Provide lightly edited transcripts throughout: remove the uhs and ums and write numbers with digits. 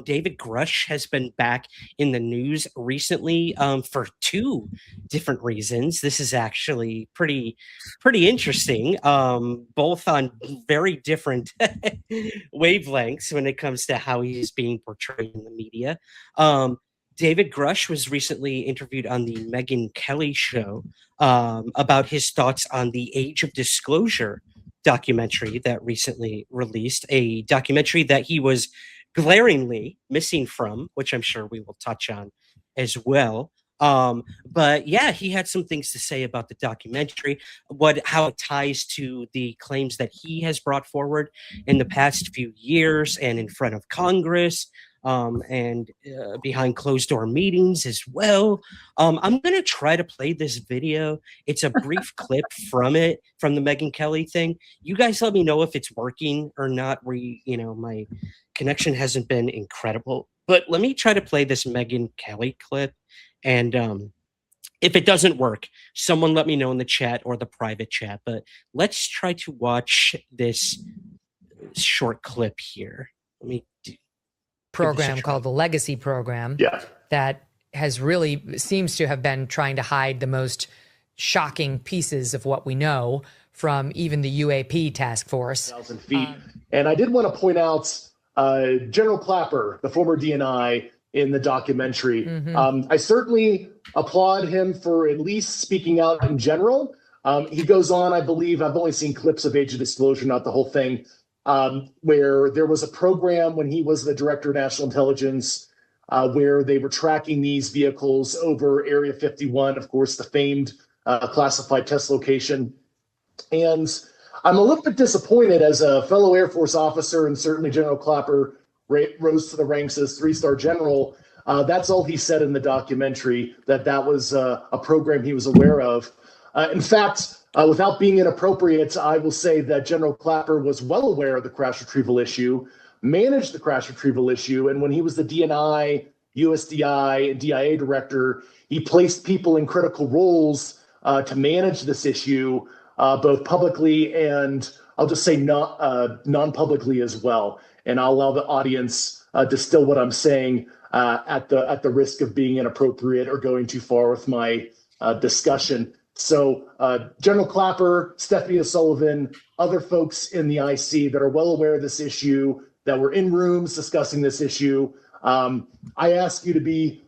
David Grush has been back in the news recently for two different reasons. This is actually pretty interesting, both on very different wavelengths when it comes to how he is being portrayed in the media. David Grush was recently interviewed on the Megyn Kelly show about his thoughts on the Age of Disclosure documentary that recently released, a documentary that he was glaringly missing from, which I'm sure we will touch on as well. But yeah, he had some things to say about the documentary, how it ties to the claims that he has brought forward in the past few years and in front of Congress, and behind closed door meetings as well. I'm going to try to play this video. It's a brief clip from it, from the Megyn Kelly thing. You guys let me know if it's working or not. My connection hasn't been incredible, but let me try to play this Megyn Kelly clip. And if it doesn't work, someone let me know in the chat or the private chat. But let's try to watch this short clip here. Let me program called the Legacy Program that seems to have been trying to hide the most shocking pieces of what we know from even the UAP task force. 1,000 feet. And I did want to point out General Clapper, the former DNI in the documentary. I certainly applaud him for at least speaking out in general. He goes on, I believe, I've only seen clips of Age of Disclosure, not the whole thing, where there was a program when he was the director of national intelligence where they were tracking these vehicles over Area 51, of course, the famed classified test location. And I'm a little bit disappointed as a fellow Air Force officer, and certainly General Clapper rose to the ranks as 3-star general. That's all he said in the documentary, that was a program he was aware of. In fact, without being inappropriate, I will say that General Clapper was well aware of the crash retrieval issue, managed the crash retrieval issue, and when he was the DNI, USDI, and DIA director, he placed people in critical roles to manage this issue, both publicly and I'll just say non-publicly as well. And I'll allow the audience distill what I'm saying at the risk of being inappropriate or going too far with my discussion. So General Clapper, Stephanie O'Sullivan, other folks in the IC that are well aware of this issue, that were in rooms discussing this issue, I ask you to be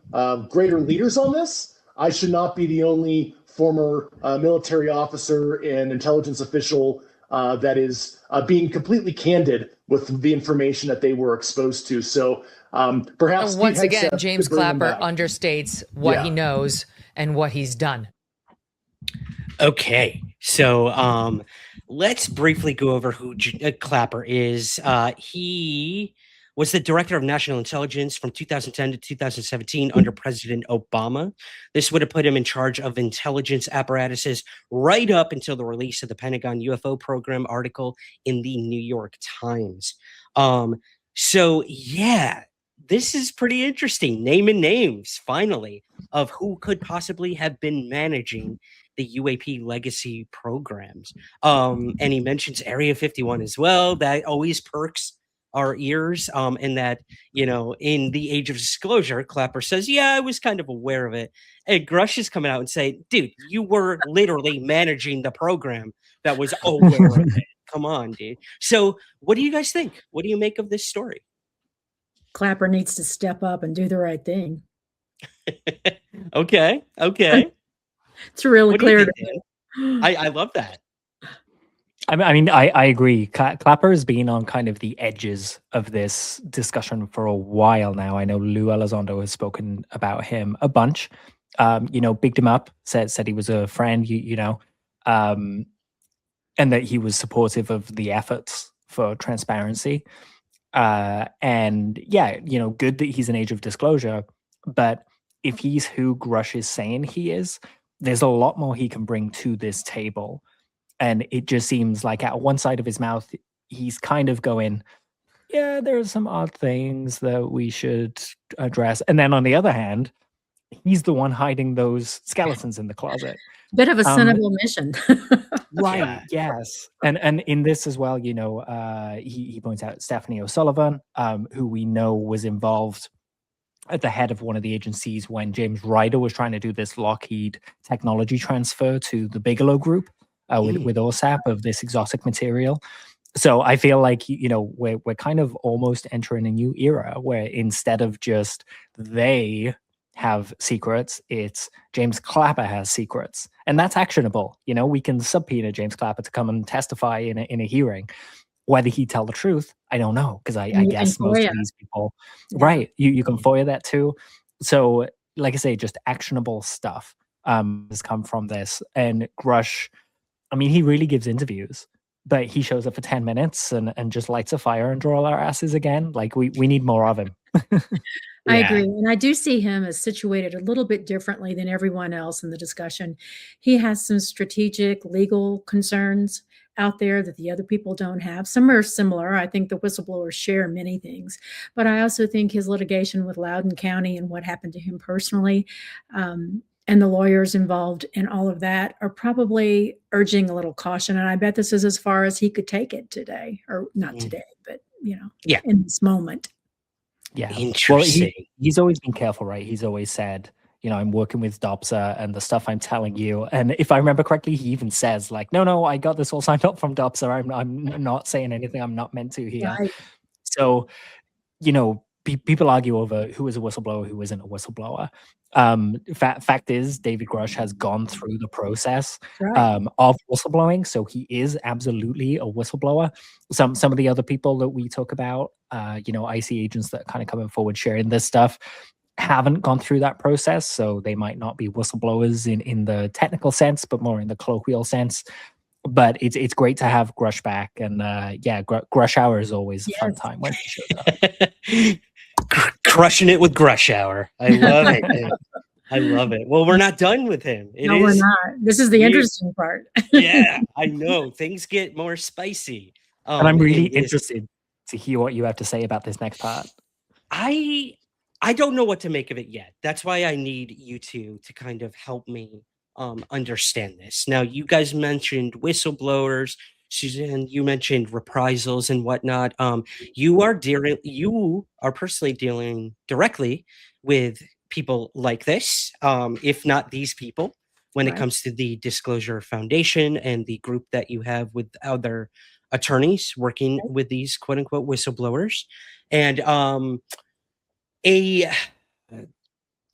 greater leaders on this. I should not be the only former military officer and intelligence official that is being completely candid with the information that they were exposed to. So perhaps once again, James Clapper understates what he knows and what he's done. Okay, so let's briefly go over who Clapper is. He was the director of national intelligence from 2010 to 2017 under President Obama. This would have put him in charge of intelligence apparatuses right up until the release of the Pentagon UFO program article in the New York Times. So yeah, this is pretty interesting. Naming names, finally, of who could possibly have been managing the UAP legacy programs. And he mentions Area 51 as well. That always perks our ears, and that, in the Age of Disclosure, Clapper says, yeah, I was kind of aware of it. And Grush is coming out and saying, dude, you were literally managing the program that was aware of it. Come on, dude. So what do you guys think? What do you make of this story? Clapper needs to step up and do the right thing. Okay. It's really clear to me. I love that. I mean, I agree. Clapper has been on kind of the edges of this discussion for a while now. I know Lou Elizondo has spoken about him a bunch. Bigged him up, said he was a friend, and that he was supportive of the efforts for transparency. And yeah, good that he's an Age of Disclosure. But if he's who Grush is saying he is, there's a lot more he can bring to this table. And it just seems like at one side of his mouth, he's kind of going, yeah, there are some odd things that we should address. And then on the other hand, he's the one hiding those skeletons in the closet. Bit of a cynical mission. Right. Yeah. Yes. And in this as well, he points out Stephanie O'Sullivan, who we know was involved at the head of one of the agencies when James Ryder was trying to do this Lockheed technology transfer to the Bigelow Group with OSAP of this exotic material. So I feel like we're kind of almost entering a new era where instead of just they have secrets, it's James Clapper has secrets, and that's actionable. We can subpoena James Clapper to come and testify in a hearing. Whether he tell the truth, I don't know, because I guess most of these people, right? You can FOIA that too. So, like I say, just actionable stuff has come from this. And Grush, I mean, he really gives interviews, but he shows up for 10 minutes and just lights a fire and draw our asses again. Like we need more of him. I agree. And I do see him as situated a little bit differently than everyone else in the discussion. He has some strategic legal concerns out there that the other people don't have. Some are similar. I think the whistleblowers share many things, but I also think his litigation with Loudoun County and what happened to him personally, and the lawyers involved in all of that are probably urging a little caution. And I bet this is as far as he could take it today, or not today, but in this moment. Yeah. Interesting. Well, he's always been careful, right? He's always said, I'm working with Dobson and the stuff I'm telling you. And if I remember correctly, he even says like, no, I got this all signed up from Dobson. I'm not saying anything I'm not meant to here. Right. So, people argue over who is a whistleblower, who isn't a whistleblower. Fact is, David Grush has gone through the process of whistleblowing, so he is absolutely a whistleblower. Some of the other people that we talk about, IC agents that are kind of coming forward sharing this stuff, haven't gone through that process, so they might not be whistleblowers in the technical sense, but more in the colloquial sense. But it's great to have Grush back, and Grush Hour is always a fun time when he shows up. Crushing it with Grush Hour. I love it. I love it. Well, we're not done with him. We're not. This is the interesting part. Yeah, I know. Things get more spicy. And I'm really interested to hear what you have to say about this next part. I don't know what to make of it yet. That's why I need you two to kind of help me understand this. Now, you guys mentioned whistleblowers. Suzanne, you mentioned reprisals and whatnot. You are personally dealing directly with people like this, if not these people, when it comes to the Disclosure Foundation and the group that you have with other attorneys working with these quote unquote whistleblowers. And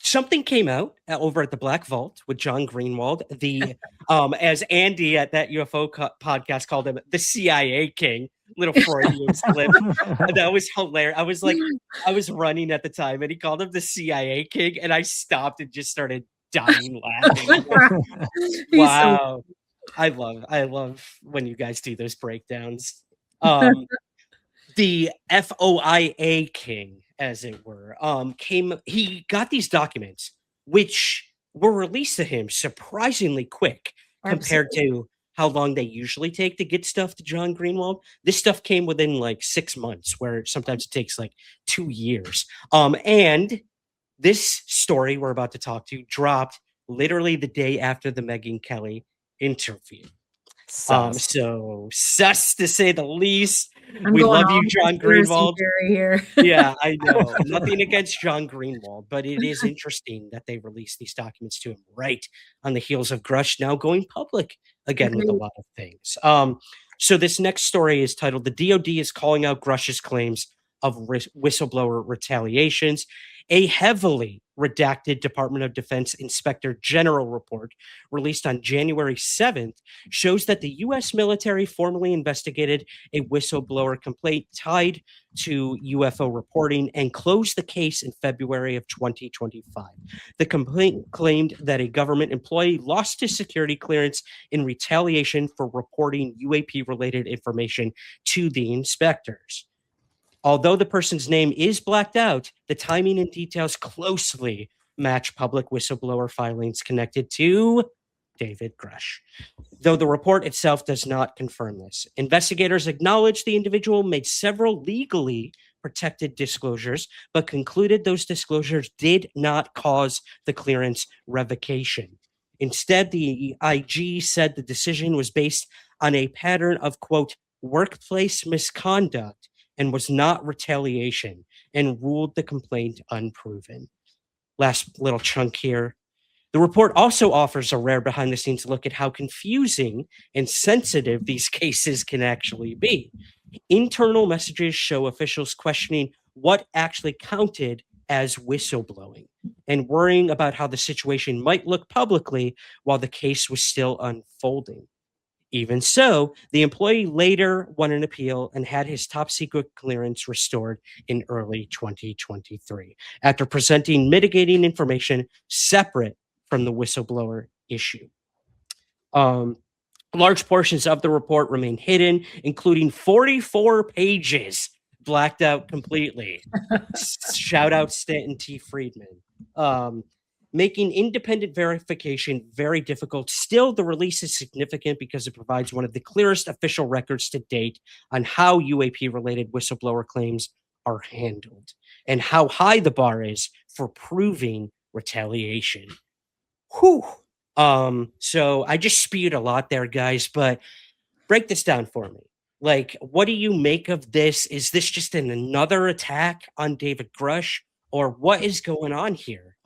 something came out over at the Black Vault with John Greenwald, the as Andy at that UFO podcast called him, the CIA king. Little Freudian slip. That was hilarious. I was running at the time, and he called him the CIA king, and I stopped and just started dying laughing. Wow, I love when you guys do those breakdowns. The FOIA king, as it were, he got these documents, which were released to him surprisingly quick compared to how long they usually take to get stuff to John Greenwald. This stuff came within like 6 months, where sometimes it takes like 2 years. And this story we're about to talk to dropped literally the day after the Megyn Kelly interview. So sus to say the least. We love you, John Greenwald. Here. Yeah, I know. Nothing against John Greenwald, but it is interesting that they released these documents to him right on the heels of Grush now going public again with a lot of things. So this next story is titled "The DoD is calling out Grush's claims of whistleblower retaliations." A heavily redacted Department of Defense Inspector General report released on January 7th shows that the U.S. military formally investigated a whistleblower complaint tied to UFO reporting and closed the case in February of 2025. The complaint claimed that a government employee lost his security clearance in retaliation for reporting UAP-related information to the inspectors. Although the person's name is blacked out, the timing and details closely match public whistleblower filings connected to David Grush, though the report itself does not confirm this. Investigators acknowledge the individual made several legally protected disclosures, but concluded those disclosures did not cause the clearance revocation. Instead, the IG said the decision was based on a pattern of, quote, workplace misconduct and was not retaliation, and ruled the complaint unproven. Last little chunk here. The report also offers a rare behind the scenes look at how confusing and sensitive these cases can actually be. Internal messages show officials questioning what actually counted as whistleblowing and worrying about how the situation might look publicly while the case was still unfolding. Even so, the employee later won an appeal and had his top secret clearance restored in early 2023 after presenting mitigating information separate from the whistleblower issue. Large portions of the report remain hidden, including 44 pages blacked out completely. Shout out Stanton T. Friedman. Making independent verification very difficult. Still, the release is significant because it provides one of the clearest official records to date on how UAP-related whistleblower claims are handled and how high the bar is for proving retaliation. Whew. So I just spewed a lot there, guys, but break this down for me. Like, what do you make of this? Is this just another attack on David Grush, or what is going on here?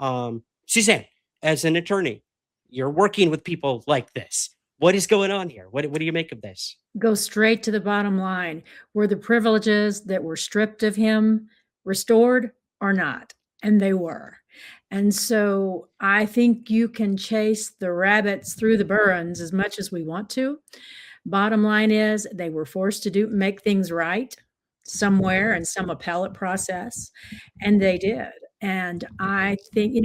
Suzanne, as an attorney, you're working with people like this. What is going on here? What do you make of this? Go straight to the bottom line. Were the privileges that were stripped of him restored or not? And they were. And so I think you can chase the rabbits through the burrows as much as we want to. Bottom line is they were forced to make things right somewhere in some appellate process, and they did. And I think,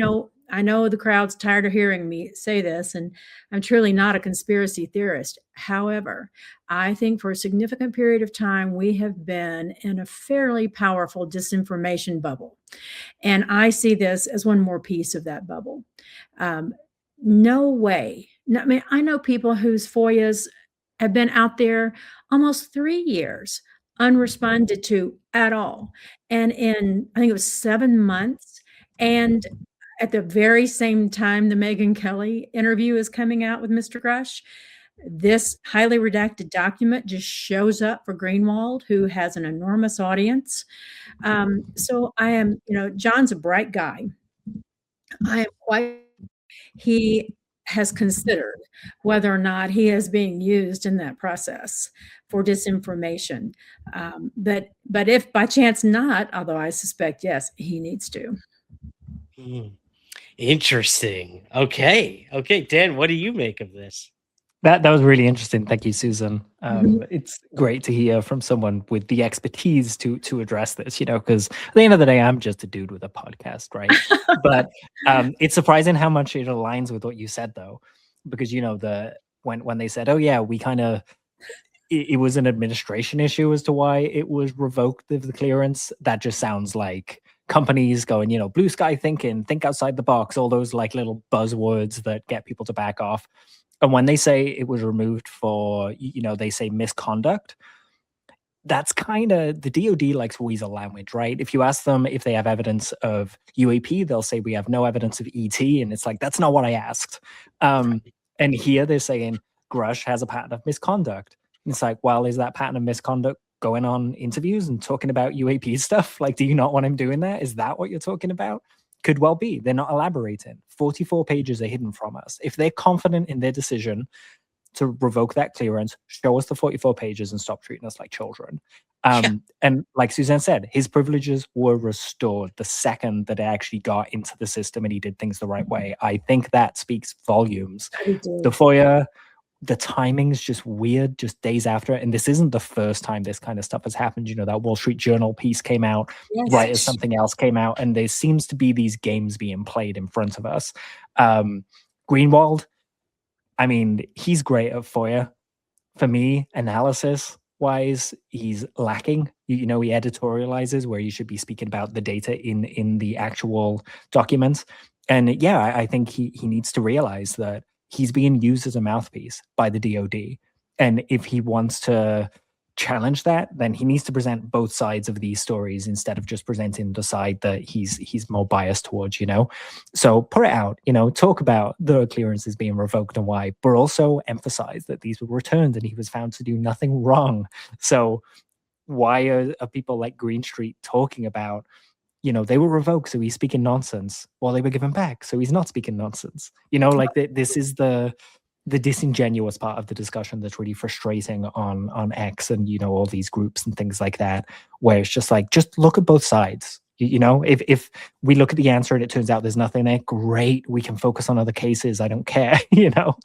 I know the crowd's tired of hearing me say this, and I'm truly not a conspiracy theorist. However, I think for a significant period of time, we have been in a fairly powerful disinformation bubble. And I see this as one more piece of that bubble. No way. I mean, I know people whose FOIAs have been out there almost 3 years, unresponded to at all. And in, I think it was 7 months, and at the very same time the Megyn Kelly interview is coming out with Mr. Grush, this highly redacted document just shows up for Greenwald, who has an enormous audience. So I am, John's a bright guy. He has considered whether or not he is being used in that process for disinformation. But if by chance not, although I suspect, yes, he needs to. Interesting. Okay. Dan, what do you make of this? That was really interesting. Thank you, Susan. It's great to hear from someone with the expertise to address this, because at the end of the day, I'm just a dude with a podcast, right? But it's surprising how much it aligns with what you said, though, because, when they said, oh, yeah, we kind of, it was an administration issue as to why it was revoked of the clearance. That just sounds like companies going, blue sky thinking, think outside the box, all those like little buzzwords that get people to back off. And when they say it was removed for, they say misconduct, that's kind of, the DOD likes weasel language, right? If you ask them if they have evidence of UAP, they'll say we have no evidence of ET. And it's like, that's not what I asked. And here they're saying Grush has a pattern of misconduct. And it's like, well, is that pattern of misconduct going on interviews and talking about UAP stuff? Like, do you not want him doing that? Is that what you're talking about? Could well be. They're not elaborating. 44 pages are hidden from us. If they're confident in their decision to revoke that clearance, show us the 44 pages and stop treating us like children. And like Suzanne said, his privileges were restored the second that it actually got into the system and he did things the right way. I think that speaks volumes. The FOIA, the timing's just weird, just days after it. And this isn't the first time this kind of stuff has happened. That Wall Street Journal piece came out right as something else came out. And there seems to be these games being played in front of us. Greenwald, I mean, he's great at FOIA. For me, analysis-wise, he's lacking. He editorializes where you should be speaking about the data in the actual documents. And yeah, I think he needs to realize that he's being used as a mouthpiece by the DOD. And if he wants to challenge that, then he needs to present both sides of these stories instead of just presenting the side that he's more biased towards, you know? So put it out, you know, talk about the clearances being revoked and why, but also emphasize that these were returned and he was found to do nothing wrong. So why are people like Green Street talking about, you know, they were revoked, so he's speaking nonsense, while they were given back, so he's not speaking nonsense? You know, like this is the disingenuous part of the discussion that's really frustrating on X and, you know, all these groups and things like that, where it's just like, just look at both sides. You know, if we look at the answer and it turns out there's nothing there, great, we can focus on other cases. I don't care, you know?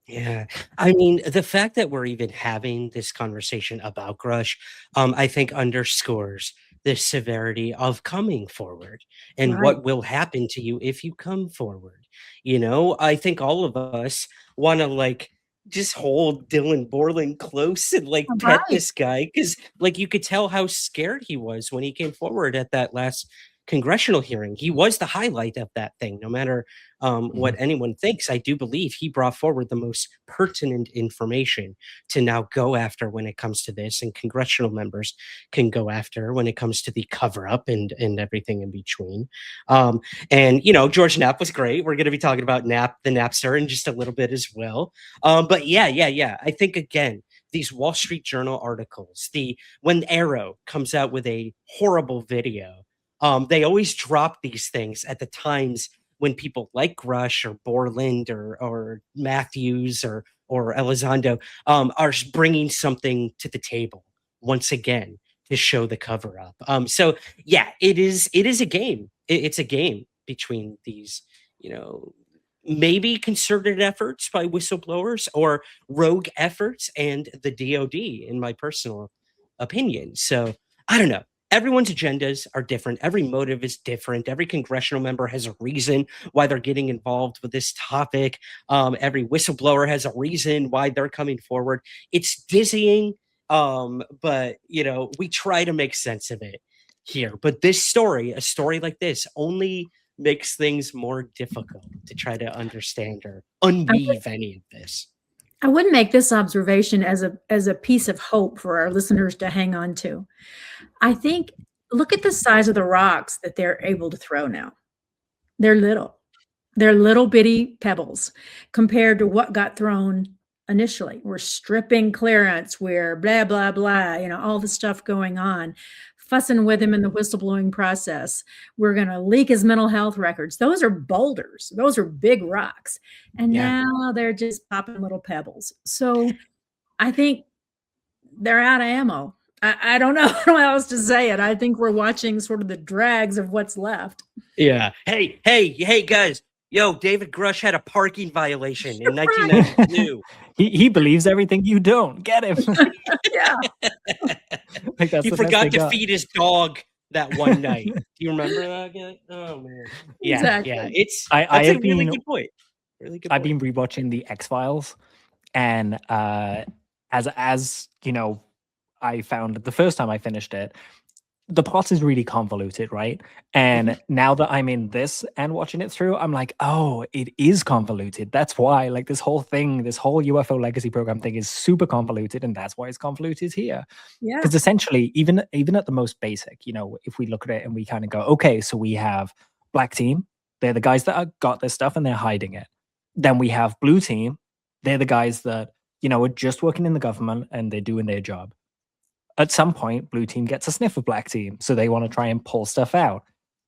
Yeah. I mean, the fact that we're even having this conversation about Grush, I think underscores the severity of coming forward and Right. what will happen to you if you come forward. You know, I think all of us want to like just hold Dylan Borland close and like pet Right. this guy because like you could tell how scared he was when he came forward at that last congressional hearing. He was the highlight of that thing, no matter what anyone thinks. I do believe he brought forward the most pertinent information to now go after when it comes to this, and congressional members can go after when it comes to the cover up and everything in between. And you know, George Knapp was great. We're going to be talking about Knapp, the Napster, in just a little bit as well. But yeah. I think again, these Wall Street Journal articles, when Arrow comes out with a horrible video, they always drop these things at the times when people like Grush or Borland or Matthews or Elizondo are bringing something to the table once again to show the cover up. So yeah, it is a game. It's a game between these, you know, maybe concerted efforts by whistleblowers or rogue efforts and the DOD, in my personal opinion. So I don't know. Everyone's agendas are different. Every motive is different. Every congressional member has a reason why they're getting involved with this topic. Every whistleblower has a reason why they're coming forward. It's dizzying, but you know, we try to make sense of it here. But this story, a story like this, only makes things more difficult to try to understand or unweave any of this. I would make this observation as a piece of hope for our listeners to hang on to. I think, look at the size of the rocks that they're able to throw now. They're little. They're little bitty pebbles compared to what got thrown initially. We're stripping clearance, we're blah, blah, blah, you know, all the stuff going on, fussing with him in the whistleblowing process. We're going to leak his mental health records. Those are boulders. Those are big rocks. And now they're just popping little pebbles. So I think they're out of ammo. I don't know how else to say it. I think we're watching sort of the drags of what's left. Yeah. Hey, guys. Yo, David Grush had a parking violation in 1992. He believes everything you don't. Get him. Yeah. Like he forgot to feed his dog that one night. Do you remember that guy? Oh man. Yeah, exactly. Yeah. That's a really good point. Really good point. I've been rewatching the X-Files, and as you know, I found the first time I finished it, the plot is really convoluted, right? And now that I'm in this and watching it through, I'm like, oh, it is convoluted. That's why, like, this whole UFO legacy program thing is super convoluted, and that's why it's convoluted here. Yeah. Because essentially, even at the most basic, you know, if we look at it and we kind of go, okay, so we have Black Team, they're the guys that got this stuff and they're hiding it. Then we have Blue Team, they're the guys that, you know, are just working in the government and they're doing their job. At some point, Blue Team gets a sniff of Black Team, so they want to try and pull stuff out.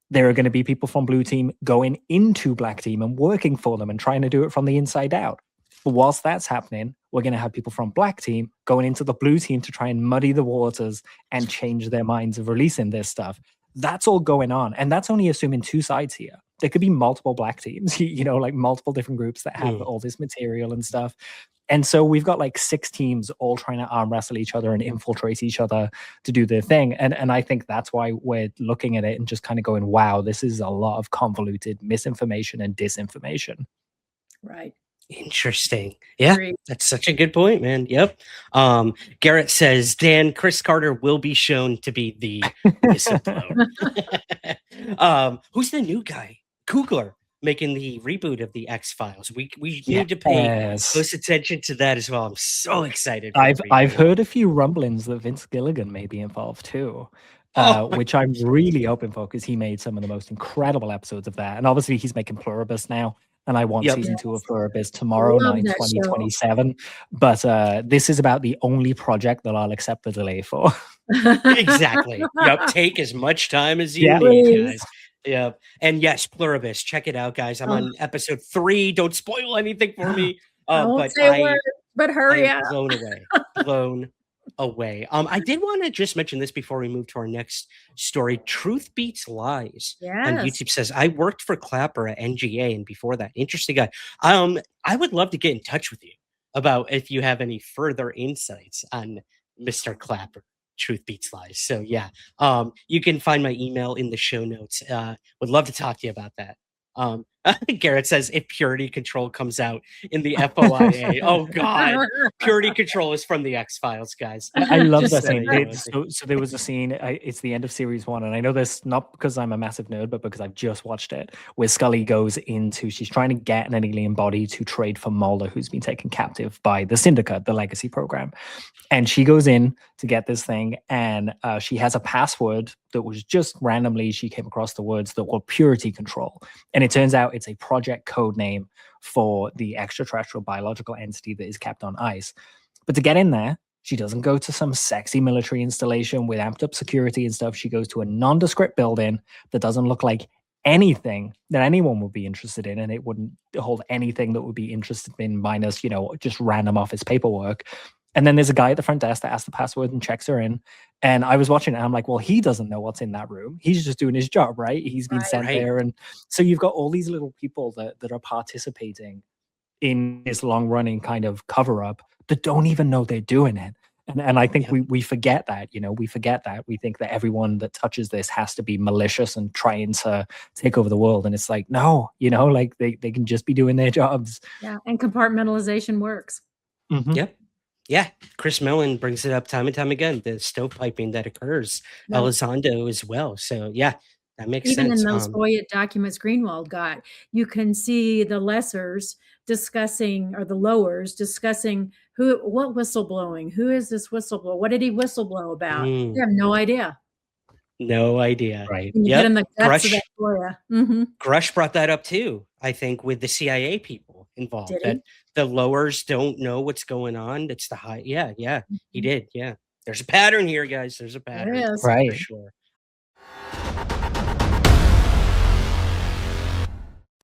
There are going to be people from Blue Team going into Black Team and working for them and trying to do it from the inside out. But whilst that's happening, we're going to have people from Black Team going into the Blue Team to try and muddy the waters and change their minds of releasing this stuff. That's all going on. And that's only assuming two sides here. There could be multiple Black Teams, you know, like multiple different groups that have all this material and stuff. And so we've got like 6 teams all trying to arm wrestle each other and infiltrate each other to do their thing. And I think that's why we're looking at it and just kind of going, wow, this is a lot of convoluted misinformation and disinformation. Right. Interesting. Yeah, that's such a good point, man. Yep. Garrett says, Dan, Chris Carter will be shown to be the whistleblower. Who's the new guy? Kugler. making the reboot of the X-Files. We need to pay close attention to that as well. I'm so excited. I've heard a few rumblings that Vince Gilligan may be involved too. Which I'm really hoping for, because he made some of the most incredible episodes of that. And obviously he's making Pluribus now, and I want season 2 of Pluribus tomorrow night, 2027. But this is about the only project that I'll accept the delay for. Exactly. Yep. Take as much time as you need, guys. Yep. And yes, Pluribus, check it out, guys. I'm on episode 3. Don't spoil anything for me. I won't say a word, but hurry up. Blown away. Blown away. I did want to just mention this before we move to our next story. Truth Beats Lies on YouTube says, I worked for Clapper at NGA, and before that, interesting guy. I would love to get in touch with you about if you have any further insights on Mr. Clapper. Truth Beats Lies. So yeah, you can find my email in the show notes. Would love to talk to you about that. Garrett says, if Purity Control comes out in the FOIA. Oh God, Purity Control is from the X-Files, guys. I love that scene. So there was a scene, it's the end of series 1, and I know this not because I'm a massive nerd, but because I've just watched it, where Scully goes into, she's trying to get an alien body to trade for Mulder, who's been taken captive by the Syndicate, the Legacy program. And she goes in to get this thing, and she has a password that was just randomly, she came across the words that were Purity Control. And it turns out it's a project code name for the extraterrestrial biological entity that is kept on ice. But to get in there, she doesn't go to some sexy military installation with amped up security and stuff. She goes to a nondescript building that doesn't look like anything that anyone would be interested in, and it wouldn't hold anything that would be interested in, minus, just random office paperwork. And then there's a guy at the front desk that asks the password and checks her in. And I was watching it, and I'm like, well, he doesn't know what's in that room. He's just doing his job, right? He's been sent there. And so you've got all these little people that are participating in this long-running kind of cover-up that don't even know they're doing it. And I think we forget that, we forget that. We think that everyone that touches this has to be malicious and trying to take over the world. And it's like, no, like they can just be doing their jobs. Yeah, and compartmentalization works. Mm-hmm. Yep. Yeah, Chris Mellon brings it up time and time again, the stovepiping that occurs. Elizondo as well. So yeah, that makes sense. Even in those FOIA documents Greenwald got, you can see the lessers discussing, or the lowers discussing what whistleblowing, who is this whistleblower, what did he whistleblow about? They have no idea. No idea. Right. You get in the guts of that FOIA. Mm-hmm. Grush brought that up too, I think, with the CIA people involved. That the lowers don't know what's going on. It's the high. Yeah, he did. Yeah. There's a pattern here, guys. There's a pattern. Yes. Right. For sure.